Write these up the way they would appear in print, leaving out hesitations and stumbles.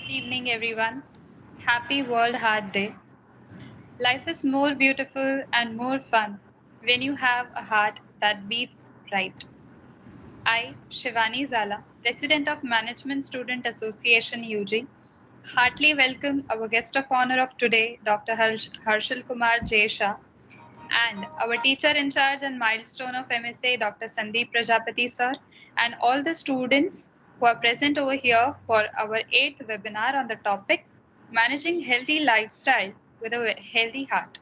Good evening, everyone. Happy World Heart Day. Life is more beautiful and more fun when you have a heart that beats right. I, Shivani Zala, President of Management Student Association UG, heartily welcome our guest of honor of today, Dr. Harshal Kumar J. Shah, and our teacher in charge and milestone of MSA, Dr. Sandeep Prajapati sir, and all the students who are present over here for our 8th webinar on the topic Managing Healthy Lifestyle with a Healthy Heart.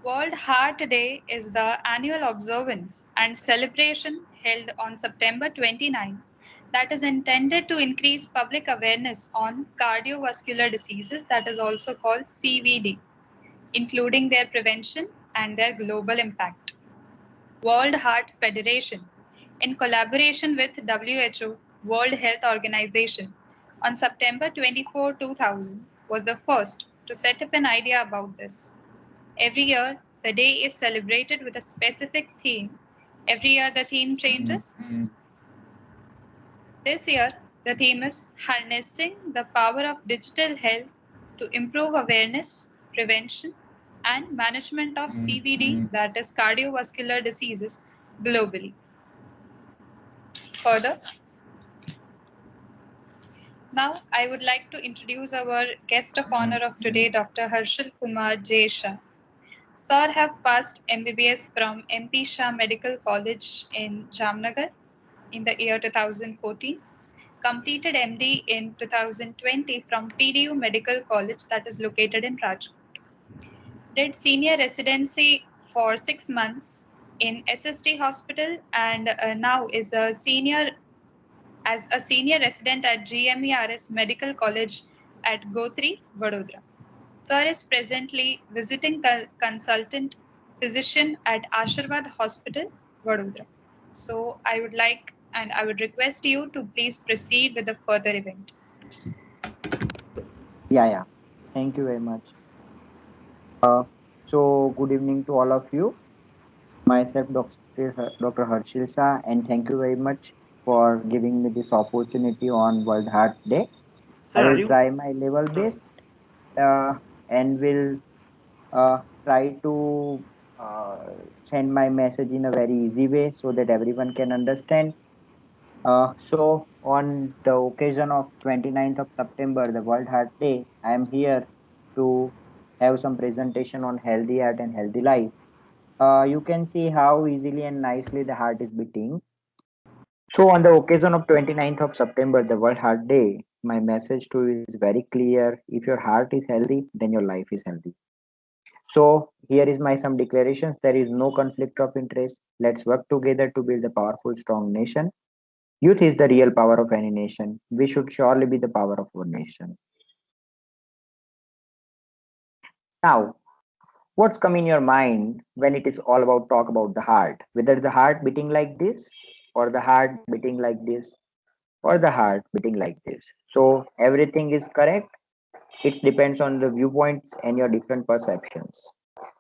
World Heart Day is the annual observance and celebration held on September 29 that is intended to increase public awareness on cardiovascular diseases, that is also called CVD, including their prevention and their global impact. World Heart Federation, in collaboration with WHO, World Health Organization, on September 24, 2000, was the first to set up an idea about this. Every year, the day is celebrated with a specific theme. Every year, the theme changes. This year, the theme is Harnessing the Power of Digital Health to Improve Awareness, Prevention, and Management of CVD, that is cardiovascular diseases, globally. Further, now I would like to introduce our guest of honor of today, Dr. Harshal Kumar J. Shah. Sir have passed MBBS from MP Shah Medical College in Jamnagar in the year 2014, completed MD in 2020 from PDU Medical College that is located in Rajkot. Did senior residency for 6 months in SST Hospital and now is a senior resident at GMERS Medical College at Gotri, Vadodara. Sir is presently visiting consultant physician at Asharvad Hospital, Vadodara. So I would request you to please proceed with the further event. Yeah. Thank you very much. So, good evening to all of you. Myself, Dr. Harshil Shah, and thank you very much for giving me this opportunity on World Heart Day. I Sir, are will you? try my level best and will try to uh, send my message in a very easy way so that everyone can understand. So, on the occasion of 29th of September, the World Heart Day, I am here to have some presentation on healthy heart and healthy life. You can see how easily and nicely the heart is beating. So, on the occasion of 29th of September, the World Heart Day, my message to you is very clear. If your heart is healthy, then your life is healthy. So, here is my some declarations. There is no conflict of interest. Let's work together to build a powerful, strong nation. Youth is the real power of any nation. We should surely be the power of our nation. Now, what's come in your mind when it is all about talk about the heart? Whether the heart beating like this, or the heart beating like this, or the heart beating like this. So everything is correct. It depends on the viewpoints and your different perceptions.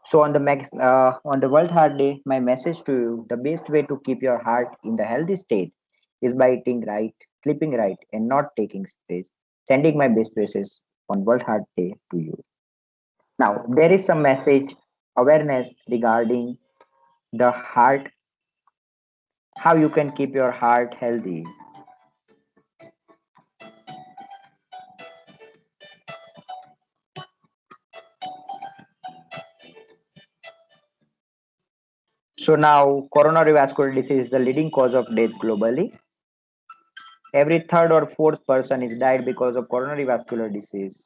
So on the World Heart Day, my message to you: the best way to keep your heart in the healthy state is by eating right, sleeping right, and not taking stress. Sending my best wishes on World Heart Day to you. Now there is some message awareness regarding the heart, how you can keep your heart healthy. So now coronary vascular disease is the leading cause of death globally. Every third or fourth person is died because of coronary vascular disease.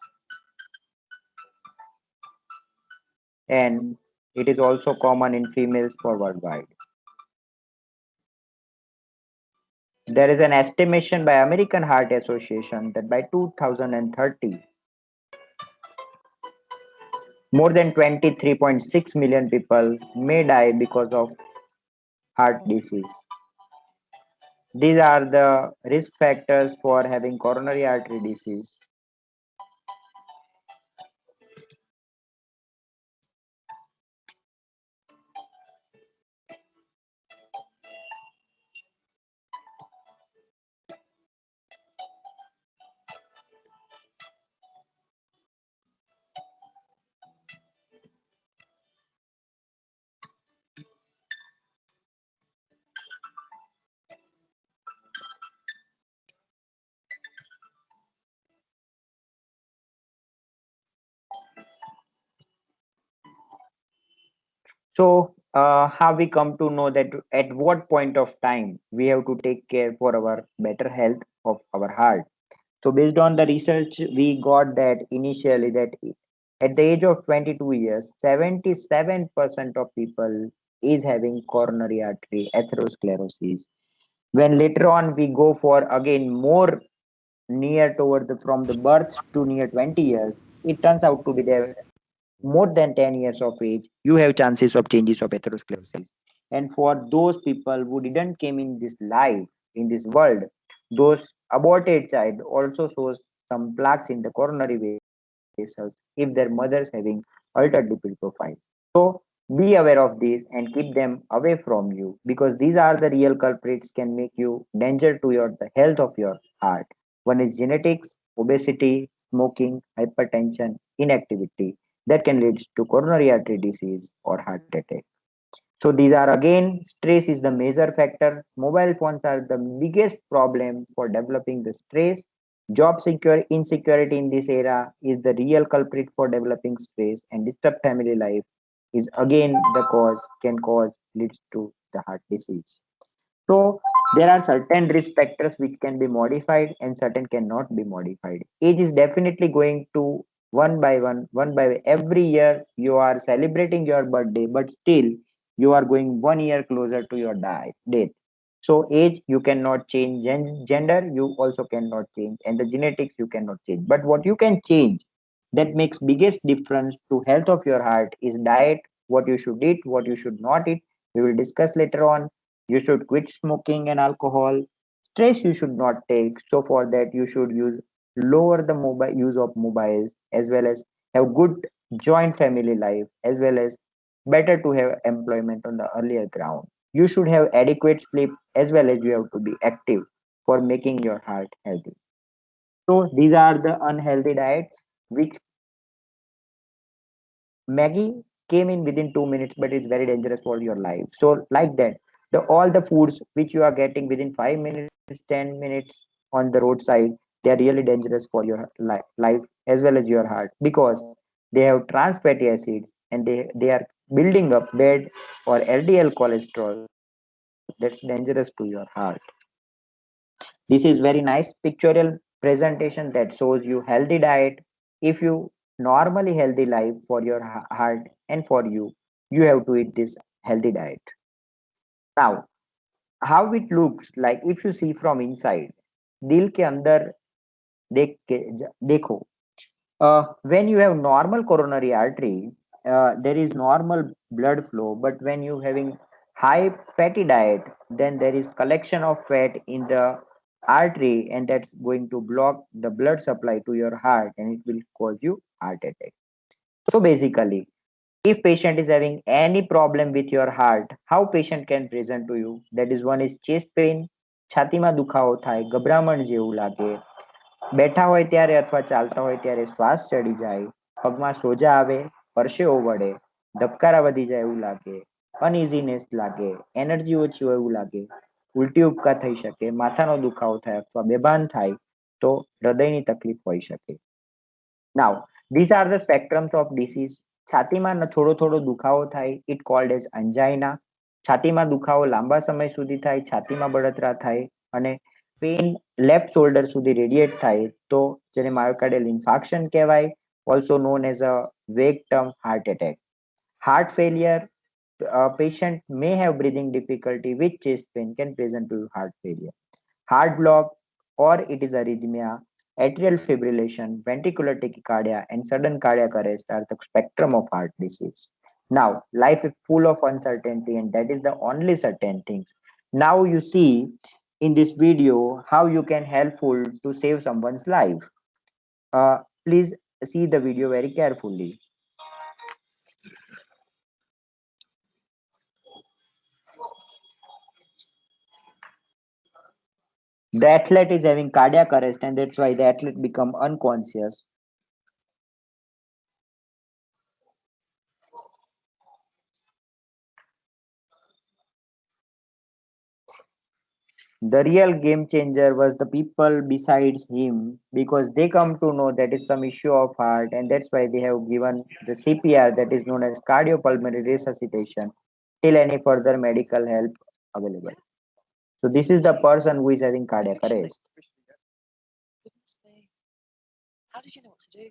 And it is also common in females for worldwide. There is an estimation by American Heart Association that by 2030, more than 23.6 million people may die because of heart disease. These are the risk factors for having coronary artery disease. So, how we come to know that at what point of time we have to take care for our better health of our heart. So, based on the research, we got that initially that at the age of 22 years, 77% of people is having coronary artery atherosclerosis. When later on we go for again more near toward the from the birth to near 20 years, it turns out to be there more than 10 years of age, you have chances of changes of atherosclerosis. And for those people who didn't came in this life, in this world, those aborted child also shows some plaques in the coronary vessels if their mother's having altered lipid profile. So be aware of these and keep them away from you because these are the real culprits can make you danger to your the health of your heart. One is genetics, obesity, smoking, hypertension, inactivity that can lead to coronary artery disease or heart attack. So these are again, stress is the major factor. Mobile phones are the biggest problem for developing the stress. Job secure insecurity in this era is the real culprit for developing stress and disturb family life is again the cause can cause leads to the heart disease. So there are certain risk factors which can be modified and certain cannot be modified. Age is definitely going to one by every year you are celebrating your birthday, but still you are going 1 year closer to your death. So age you cannot change, gender you also cannot change, and the genetics you cannot change. But what you can change that makes biggest difference to health of your heart is diet, what you should eat, what you should not eat. We will discuss later on. You should quit smoking and alcohol. Stress you should not take. So for that you should use lower the mobile use of mobiles as well as have good joint family life as well as better to have employment on the earlier ground. You should have adequate sleep as well as you have to be active for making your heart healthy. So these are the unhealthy diets which Maggie came in within 2 minutes, but it's very dangerous for your life. So, like that, the all the foods which you are getting within 5 minutes, 10 minutes on the roadside, they are really dangerous for your life as well as your heart because they have trans fatty acids and they are building up bad or LDL cholesterol that's dangerous to your heart. This is very nice pictorial presentation that shows you healthy diet. If you normally healthy life for your heart and for you have to eat this healthy diet. Now, how it looks like if you see from inside, दिल के अंदर देख के देखो. When you have normal coronary artery, there is normal blood flow. But when you having high fatty diet, then there is collection of fat in the artery, and that's going to block the blood supply to your heart, and it will cause you heart attack. So basically, if patient is having any problem with your heart, how patient can present to you? That is one is chest pain, છાતીમાં દુખાવો થાય, ગભરામણ જેવું લાગે, બેઠા હોય ત્યારે અથવા ચાલતા હોય ત્યારે શ્વાસ ચડી જાય, પગમાં સોજા આવે, પરસેવો વળે, ધબકારા વધી જાય એવું લાગે, અનઇઝીનેસ લાગે, એનર્જી ઓછી હોય એવું લાગે, ઉલટી ઉપકા થઈ શકે, માથાનો દુખાવો થાય અથવા બેભાન થાય તો હૃદયની તકલીફ હોઈ શકે. Now, these are the spectrums of disease. છાતીમાં થોડો થોડો દુખાવો થાય, it called as angina. છાતીમાં દુખાવો લાંબા સમય સુધી થાય, છાતીમાં બળતરા થાય અને પેઇન લેફ્ટ શોલ્ડર સુધી રેડિયેટ થાય તો જેને માયોકાર્ડિયલ ઇન્ફાર્ક્શન કહેવાય, also known as a vague term heart attack. Heart failure, patient may have breathing difficulty with chest pain can present to heart failure. Heart block or it is arrhythmia, atrial fibrillation, ventricular tachycardia, and sudden cardiac arrest are the spectrum of heart disease. Now, life is full of uncertainty, and that is the only certain things. Now, you see in this video how you can helpful to save someone's life. Please see the video very carefully. The athlete is having cardiac arrest, and that's why the athlete become unconscious. The real game changer was the people besides him because they come to know that is some issue of heart, and that's why they have given the CPR, that is known as cardiopulmonary resuscitation, till any further medical help available. So this is the person who is having cardiac arrest. Goodness me. How did you know what to do?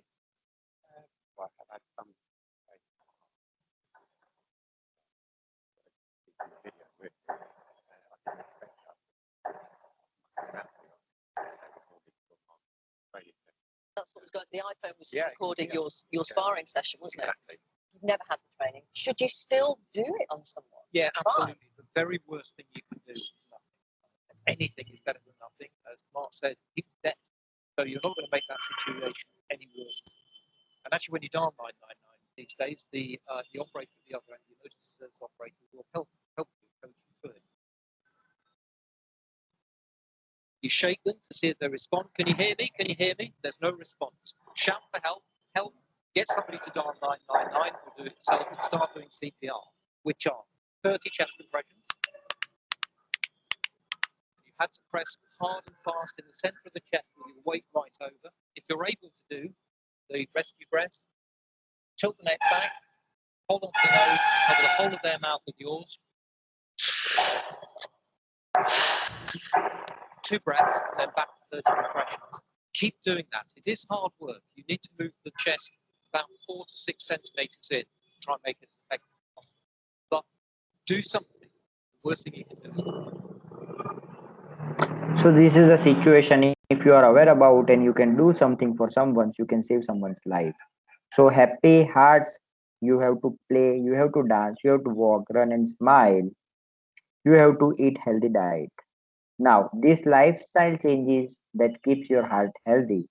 Well, I've had some video with I didn't expect that. That's what was going. The iPhone was Yeah, recording yeah. your sparring session, wasn't Exactly. it? You've never had the training. Should you still do it on someone? Yeah, absolutely. The very worst thing you can do is nothing. Anything is better than nothing. As Mark said, he's dead. So you're not going to make that situation any worse. And actually, when you dial 999 these days, the operator at the other end, the emergency service operator, will help you, coach you through it. You shake them to see if they respond. Can you hear me? Can you hear me? There's no response. Shout for help. Help. Get somebody to dial 999 or do it yourself and start doing CPR, which are 30 chest compressions. You had to press hard and fast in the center of the chest with your weight right over. If you're able to do the rescue breaths, tilt the neck back, hold on to the nose, cover the whole of their mouth with yours. 2 breaths, and then back to 30 compressions. Keep doing that. It is hard work. You need to move the chest about 4 to 6 centimeters in to try and make it as effective as possible. But do something. The worst thing you can do is So this is a situation, if you are aware about and you can do something for someone, you can save someone's life. So happy hearts, you have to play, you have to dance, you have to walk, run and smile. You have to eat healthy diet. Now, this lifestyle changes that keeps your heart healthy.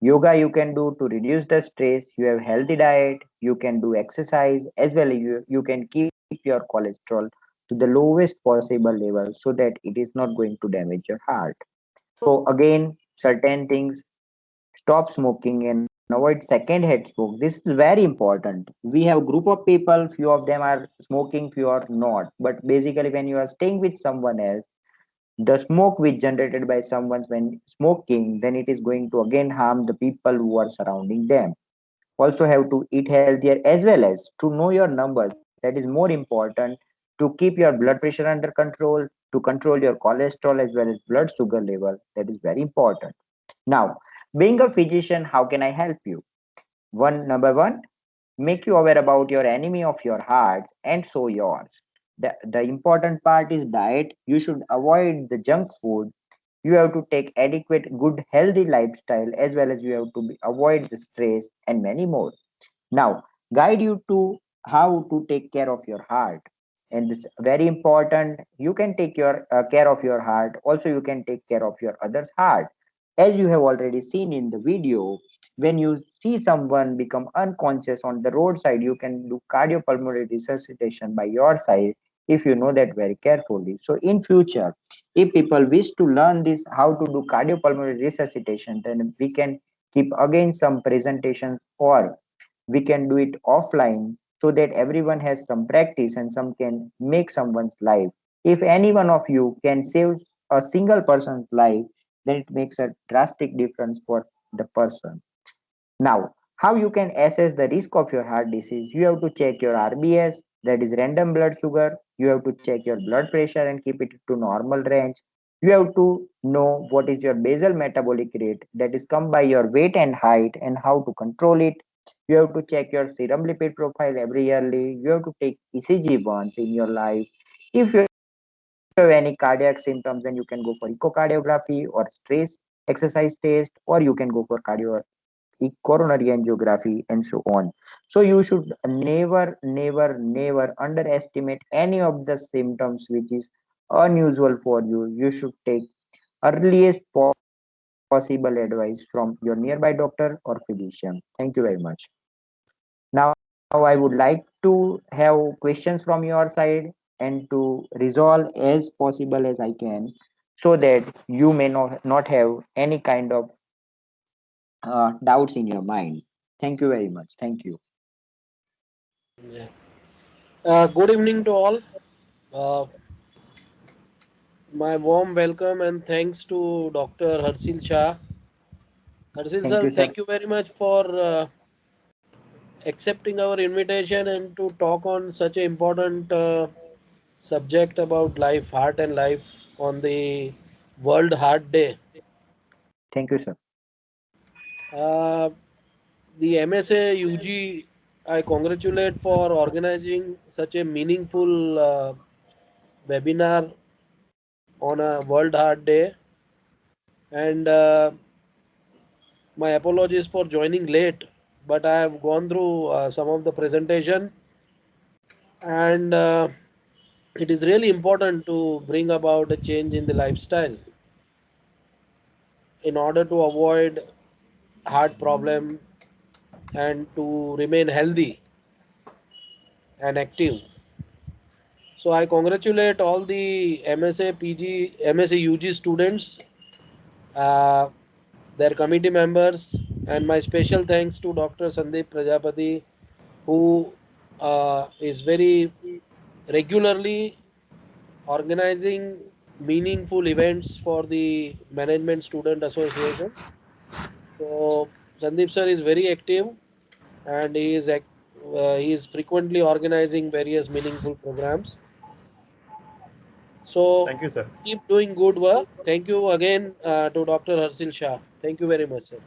Yoga you can do to reduce the stress, you have healthy diet, you can do exercise as well as you can keep your cholesterol to the lowest possible level so that it is not going to damage your heart. So again, certain things, stop smoking and avoid second-hand smoke. This is very important. We have group of people, few of them are smoking, few are not. But basically, when you are staying with someone else, the smoke which generated by someone when smoking, then it is going to again harm the people who are surrounding them. Also have to eat healthier as well as to know your numbers. That is more important to keep your blood pressure under control, to control your cholesterol as well as blood sugar level. That is very important. Now, being a physician, how can I help you? Number one, make you aware about your enemy of your hearts and so yours. The important part is diet. You should avoid the junk food. You have to take adequate, good, healthy lifestyle as well as you have to avoid the stress and many more. Now, guide you to how to take care of your heart. And this very important. You can take your care of your heart. Also, you can take care of your other's heart. As you have already seen in the video, when you see someone become unconscious on the roadside, you can do cardiopulmonary resuscitation by your side if you know that very carefully. So in future, if people wish to learn this, how to do cardiopulmonary resuscitation, then we can keep again some presentations or we can do it offline so that everyone has some practice and some can make someone's life. If any one of you can save a single person's life, then it makes a drastic difference for the person. Now, how you can assess the risk of your heart disease? You have to check your RBS, that is random blood sugar. You have to check your blood pressure and keep it to normal range. You have to know what is your basal metabolic rate, that is come by your weight and height and how to control it. You have to check your serum lipid profile every yearly. You have to take ECG once in your life. If you have any cardiac symptoms, then you can go for echocardiography or stress exercise test, or you can go for coronary angiography and so on. So you should never underestimate any of the symptoms which is unusual for you. You should take earliest possible advice from your nearby doctor or physician. Thank you very much. Now I would like to have questions from your side and to resolve as possible as I can so that you may not have any kind of doubts in your mind. Thank you very much. Thank you. Yeah. Good evening to all. Uh, My warm welcome and thanks to Dr. Harshil Shah. Harshil Thank sir, you, sir. thank you very much for accepting our invitation and to talk on such an important subject about life, heart and life on the World Heart Day. Thank you, sir. Uh, the MSA UG, I congratulate for organizing such a meaningful webinar on a World Heart Day. And my apologies for joining late, but I have gone through some of the presentation, and it is really important to bring about a change in the lifestyle in order to avoid heart problem and to remain healthy and active. So I congratulate all the MSA PG, MSA UG students, uh, their committee members, and my special thanks to Dr. Sandeep Prajapati, who is very regularly organizing meaningful events for the Management Student Association. So Sandeep sir is very active and he is frequently organizing various meaningful programs. So Thank you, sir. keep doing good work. Thank you again to Dr. Harshil Shah. Thank you very much, sir.